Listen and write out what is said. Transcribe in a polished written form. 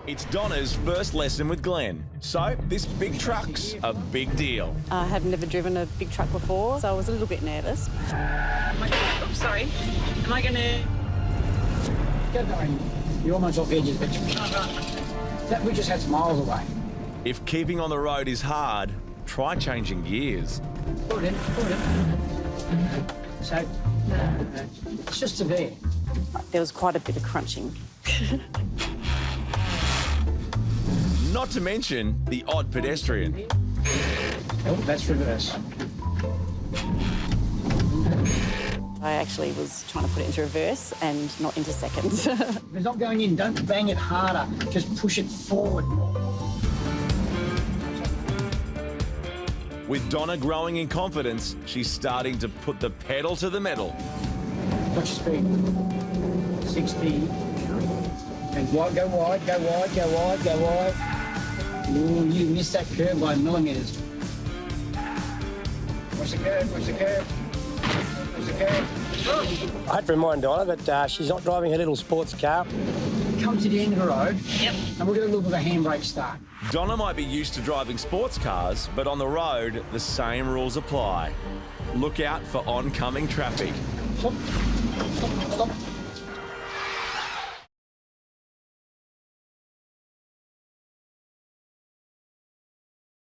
It's Donna's first lesson with Glenn, so this big truck's a big deal. I had never driven a big truck before, so I was a little bit nervous. Oops, sorry. Am I going to... Get going. You're almost off the edge of the bridge. That bridge just has miles away. If keeping on the road is hard, try changing gears. Put it in, put it in. So, it's just severe. There was quite a bit of crunching. Not to mention the odd pedestrian. Oh, that's reverse. I actually was trying to put it into reverse and not into second. If it's not going in, don't bang it harder. Just push it forward more. With Donna growing in confidence, she's starting to put the pedal to the metal. Watch your speed. 60. And wide, go wide, go wide, go wide, go wide. Ooh, you missed that curve by millimetres. Watch the curve, watch the curve. Watch the curve. I had to remind Donna that she's not driving her little sports car. Come to the end of the road. Yep. And we're going to look at the handbrake start. Donna might be used to driving sports cars, but on the road, the same rules apply. Look out for oncoming traffic. Stop. Stop. Stop.